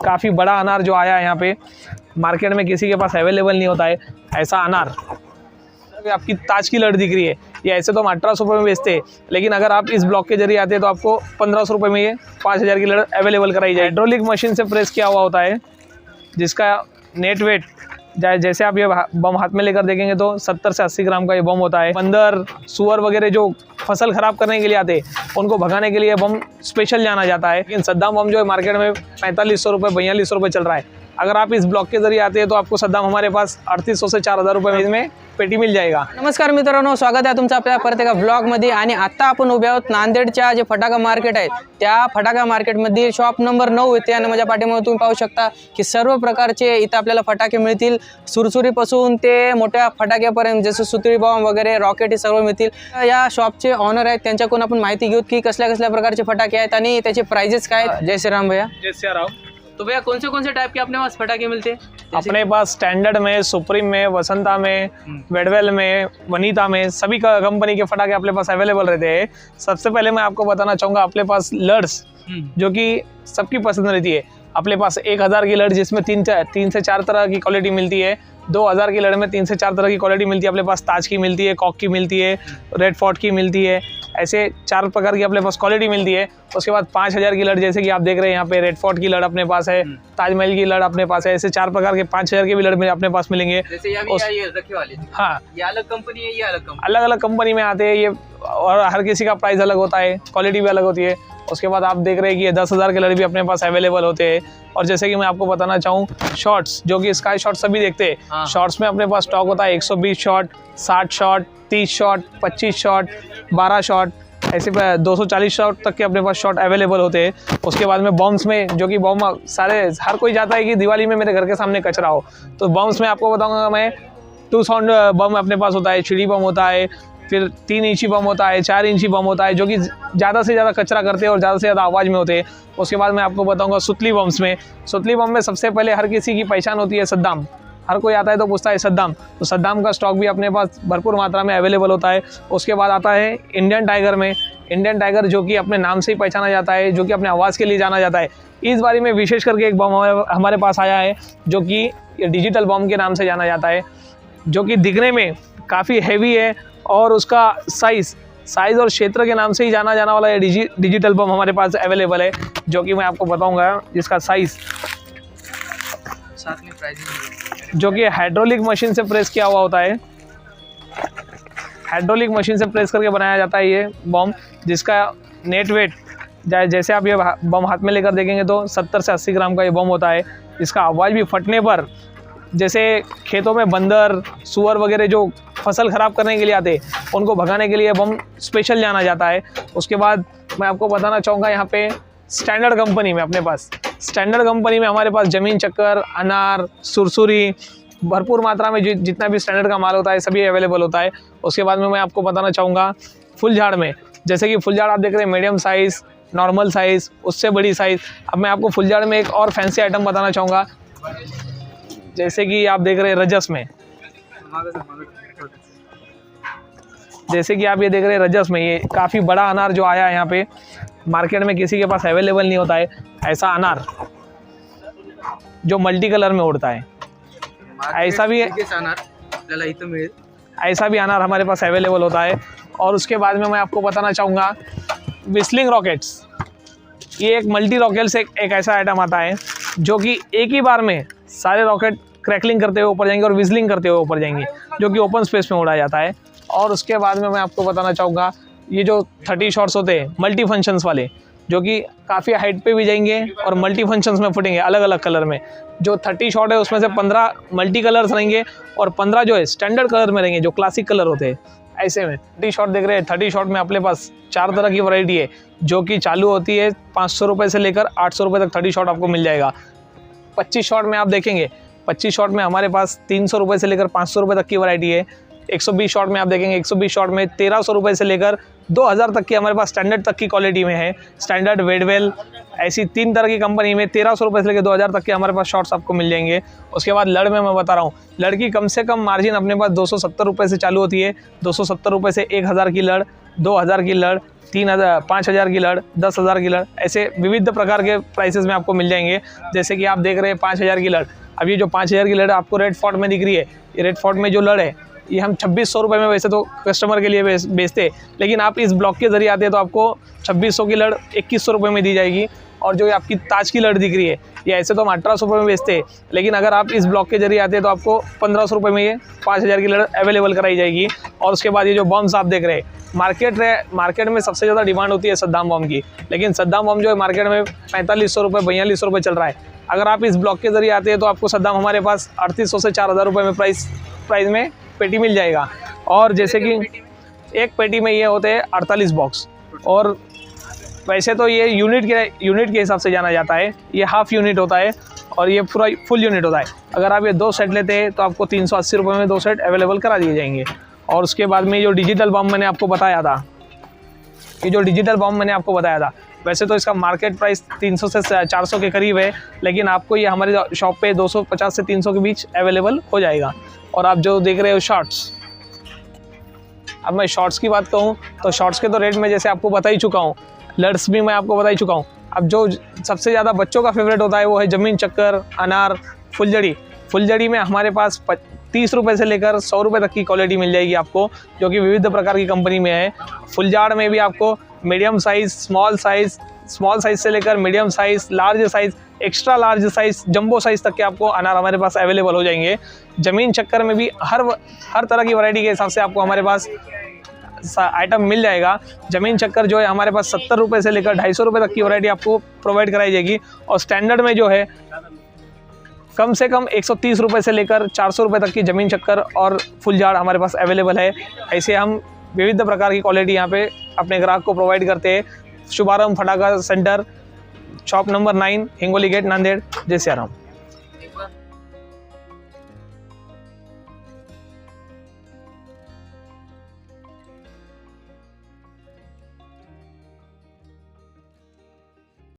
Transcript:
काफ़ी बड़ा अनार जो आया है यहाँ पे, मार्केट में किसी के पास अवेलेबल नहीं होता है ऐसा अनार। आपकी ताज की लड़ दिख रही है, ये ऐसे तो हम 1800 रुपये में बेचते हैं, लेकिन अगर आप इस ब्लॉक के जरिए आते हैं तो आपको 1500 रुपये में ये 5000 की लड़ अवेलेबल कराई जाए। हाइड्रोलिक मशीन से प्रेस किया हुआ होता है, जिसका नेट वेट जैसे आप ये बम हाथ में लेकर देखेंगे तो 70 से 80 ग्राम का ये बम होता है। बंदर, सुअर वगैरह जो फसल खराब करने के लिए आते हैं उनको भगाने के लिए बम स्पेशल जाना जाता है। लेकिन सद्दाम बम जो है मार्केट में 4500 रुपये 4200 रुपये चल रहा है। अगर आप इस ब्लॉक के जरिए आते हैं तो आपको सद्दाम हमारे पास 3800 से 4000 रुपये में पेटी मिल जाएगा। नमस्कार मित्रांनो, स्वागत आहे तुमचं आपल्या परत एका ब्लॉगमध्ये। आणि आता आपण उभे आहोत नांदेडच्या जे फटाका मार्केट आहे त्या फटाका मार्केटमध्ये शॉप नंबर 9 येते। आणि माझ्या पाठीमागे तुम्ही पाहू शकता की सर्व प्रकारचे इथं आपल्याला फटाके मिळतील, सुरसुरीपासून ते मोठ्या फटाक्यापर्यंत जसे सुतळी बॉम्ब वगैरे रॉकेट हे सर्व मिळतील। या शॉपचे ऑनर आहेत, त्यांच्याकडून आपण माहिती घेऊ की कसल्या कसल्या प्रकारचे फटाके आहेत आणि त्याचे प्राइजेस काय आहेत। जय श्री राम भैया। जय श्री राम। तो भैया कौन से टाइप के अपने पास फटाके मिलते हैं? अपने पास स्टैंडर्ड में, सुप्रीम में, वसंता में, वेडवेल में, वनीता में सभी कंपनी के फटाके अपने पास अवेलेबल रहते हैं। सबसे पहले मैं आपको बताना चाहूँगा अपने पास लड्स जो कि सबकी पसंद रहती है। अपने पास 1000 की लड़ जिसमें तीन से चार तरह की क्वालिटी मिलती है। 2000 की लड़ में 3 से 4 तरह की क्वालिटी मिलती है। अपने पास ताज की मिलती है, कॉक की मिलती है, रेड फोर्ट की मिलती है, ऐसे 4 प्रकार की अपने पास क्वालिटी मिलती है। उसके बाद 5000 की लड़ जैसे कि आप देख रहे हैं यहाँ पे रेड फोर्ट की लड़ अपने पास है, ताजमहल की लड़ अपने पास है। ऐसे 4 प्रकार के 5000 के भी लड़ में अपने पास मिलेंगे। जैसे ये रखे वाले, हाँ, ये अलग कंपनी है, ये अलग कंपनी, अलग अलग कंपनी में आते हैं ये, और हर किसी का प्राइस अलग होता है, क्वालिटी भी अलग होती है। उसके बाद आप देख रहे हैं कि ये 10,000 के लड़ भी अपने पास अवेलेबल होते हैं। और जैसे कि मैं आपको बताना चाहूँ शॉट्स, जो कि स्काई शॉट सभी देखते हैं, शॉट्स में अपने पास स्टॉक होता है 120 shot, 60 shot, 30 shot, 25 shot, 12 shot, ऐसे 240 शॉट तक के अपने पास शॉट अवेलेबल होते हैं। उसके बाद में बॉम्ब्स में, जो कि बॉम्ब सारे हर कोई चाहता है कि दिवाली में मेरे घर के सामने कचरा हो, तो बॉम्ब्स में आपको बताऊंगा मैं 2 साउंड बम अपने पास होता है, चिड़ी बम होता है, फिर 3 इंची बम होता है, 4 इंची बम होता है, जो कि ज़्यादा से ज़्यादा कचरा करते हैं और ज़्यादा से ज़्यादा आवाज़ में होते हैं। उसके बाद मैं आपको बताऊंगा सुतली बम्स में। सुतली बम में सबसे पहले हर किसी की पहचान होती है सद्दाम। हर कोई आता है तो पूछता है सद्दाम, तो सद्दाम का स्टॉक भी अपने पास भरपूर मात्रा में अवेलेबल होता है। उसके बाद आता है इंडियन टाइगर में। इंडियन टाइगर जो कि अपने नाम से ही पहचाना जाता है, जो कि अपने आवाज़ के लिए जाना जाता है। इस बारे में विशेष करके एक बम हमारे पास आया है जो कि डिजिटल बम के नाम से जाना जाता है, जो कि दिखने में काफ़ी हैवी है और उसका साइज़ और क्षेत्र के नाम से ही जाना जाने वाला है। डिजिटल बम हमारे पास अवेलेबल है, जो कि मैं आपको बताऊंगा जिसका साइज़, साथ में प्राइस, जो कि हाइड्रोलिक मशीन से प्रेस किया हुआ होता है। हाइड्रोलिक मशीन से प्रेस करके बनाया जाता है ये बम, जिसका नेट वेट जैसे आप ये बम हाथ में लेकर देखेंगे तो 70 से 80 ग्राम का ये बम होता है। इसका आवाज़ भी फटने पर, जैसे खेतों में बंदर, सुअर वगैरह जो फसल खराब करने के लिए आते हैं उनको भगाने के लिए बम स्पेशल जाना जाता है। उसके बाद मैं आपको बताना चाहूँगा यहाँ पे स्टैंडर्ड कंपनी में, अपने पास स्टैंडर्ड कंपनी में हमारे पास जमीन चक्कर, अनार, सुरसुरी, भरपूर मात्रा में जितना भी स्टैंडर्ड का माल होता है सभी अवेलेबल होता है। उसके बाद में मैं आपको बताना चाहूँगा फुलझाड़ में, जैसे कि फुलझाड़ आप देख रहे हैं मीडियम साइज़, नॉर्मल साइज़, उससे बड़ी साइज़। अब मैं आपको फुलझाड़ में एक और फैंसी आइटम बताना चाहूँगा, जैसे कि आप देख रहे हैं रजस में, जैसे कि आप ये देख रहे हैं रजस में, ये काफ़ी बड़ा अनार जो आया है यहाँ पे, मार्केट में किसी के पास अवेलेबल नहीं होता है ऐसा अनार, जो मल्टी कलर में उड़ता है। ऐसा भी अनार हमारे पास अवेलेबल होता है। और उसके बाद में मैं आपको बताना चाहूँगा विस्लिंग रॉकेट्स। ये एक मल्टी रॉकेट से एक ऐसा आइटम आता है जो कि एक ही बार में सारे रॉकेट क्रैकलिंग करते हुए ऊपर जाएंगे और विजलिंग करते हुए ऊपर जाएंगे, जो कि ओपन स्पेस में उड़ाया जाता है। और उसके बाद में मैं आपको बताना चाहूँगा ये जो 30 शॉट्स होते हैं मल्टी फंक्शंस वाले, जो कि काफ़ी हाइट पे भी जाएंगे और मल्टी फंक्शंस में फुटेंगे अलग अलग कलर में। जो 30 शॉट है उसमें से 15 मल्टी कलर्स रहेंगे और 15 जो है स्टैंडर्ड कलर में रहेंगे, जो क्लासिक कलर होते हैं। ऐसे में 30 शॉट देख रहे हैं, 30 शॉट में अपने पास 4 तरह की वैरायटी है, जो कि चालू होती है 500 रुपये से लेकर 800 रुपये तक 30 शॉट आपको मिल जाएगा। 25 शॉट में आप देखेंगे, 25 शॉट में हमारे पास 300 रुपये से लेकर 500 रुपये तक की वैरायटी है। 120 शॉट में आप देखेंगे, 120 शॉट में 1300 रुपये से लेकर 2000 तक की हमारे पास स्टैंडर्ड तक की क्वालिटी में है। स्टैंडर्ड, वेडवेल, ऐसी 3 तरह की कंपनी में 1300 रुपये से लेकर 2000 तक के हमारे पास शॉर्ट्स आपको मिल जाएंगे। उसके बाद लड़ में मैं बता रहा हूँ, लड़ की कम से कम मार्जिन अपने पास 270 रुपये से चालू होती है। 270 रुपये से 1000 की लड़, 2000 की लड़, 3000, 5000 की लड़, 10,000 की लड़, ऐसे विविध प्रकार के प्राइसेस में आपको मिल जाएंगे। जैसे कि आप देख रहे हैं 5000 की लड़। अब ये जो 5000 की लड़ आपको रेड फोर्ट में दिख रही है, ये रेड फोर्ट में जो लड़ है ये हम 2600 रुपये में वैसे तो कस्टमर के लिए बेचते हैं, लेकिन आप इस ब्लॉक के जरिए आते हैं तो आपको 2600 की लड़ 2100 रुपये में दी जाएगी। और जो आपकी ताज की लड़ दिख रही है ये ऐसे तो हम 1800 रुपये में बेचते हैं, लेकिन अगर आप इस ब्लॉक के जरिए आते हैं तो आपको 1500 रुपये में ये 5000 की लड़ अवेलेबल कराई जाएगी। और उसके बाद ये जो बम्स आप देख रहे हैं, मार्केट में सबसे ज़्यादा डिमांड होती है सद्दाम बम की, लेकिन सद्दाम बम जो है मार्केट में 4500 रुपये, 4200 रुपये चल रहा है। अगर आप इस ब्लॉक के जरिए आते हैं तो आपको सद्दाम हमारे पास 3800 से 4000 रुपये में प्राइस में पेटी मिल जाएगा। और जैसे कि एक पेटी में ये होते हैं 48 बॉक्स, और वैसे तो ये यूनिट के हिसाब से जाना जाता है। ये हाफ यूनिट होता है और ये पूरा फुल यूनिट होता है। अगर आप ये 2 सेट लेते हैं तो आपको 380 रुपये में 2 सेट अवेलेबल करा दिए जाएंगे। और उसके बाद में जो डिजिटल बम मैंने आपको बताया था, वैसे तो इसका मार्केट प्राइस 300 से 400 के करीब है, लेकिन आपको ये हमारी शॉप पे 250 से 300 के बीच अवेलेबल हो जाएगा। और आप जो देख रहे हो शॉर्ट्स, अब मैं शॉर्ट्स की बात कहूँ तो शॉर्ट्स के तो रेट में जैसे आपको बता ही चुका हूँ, लड्स भी मैं आपको बता ही चुका हूँ। अब जो सबसे ज़्यादा बच्चों का फेवरेट होता है वो है ज़मीन चक्कर, अनार, फुलझड़ी। फुलझड़ी में हमारे पास 30 रुपये से लेकर 100 रुपये तक की क्वालिटी मिल जाएगी आपको, जो कि विविध प्रकार की कंपनी में है। फुलझाड़ में भी आपको मीडियम साइज़, स्मॉल साइज़ से लेकर medium size, large size, extra large size, jumbo size तक के आपको अनार हमारे पास अवेलेबल हो जाएंगे। ज़मीन चक्कर में भी हर तरह की वैरायटी के हिसाब से आपको हमारे पास आइटम मिल जाएगा। ज़मीन चक्कर जो है हमारे पास 70 रुपये से लेकर 250 रुपये तक की वैरायटी आपको प्रोवाइड कराई जाएगी। और स्टैंडर्ड में जो है कम से कम 130 रुपये से लेकर 400 रुपये तक की ज़मीन चक्कर और फुलझाड़ हमारे पास अवेलेबल है। ऐसे हम विविध प्रकार की क्वालिटी यहाँ पे अपने ग्राहक को प्रोवाइड करते हैं। Shubharambh Fataka centre, shop number 9, Hingoli gate, Nanded. जय सिया राम।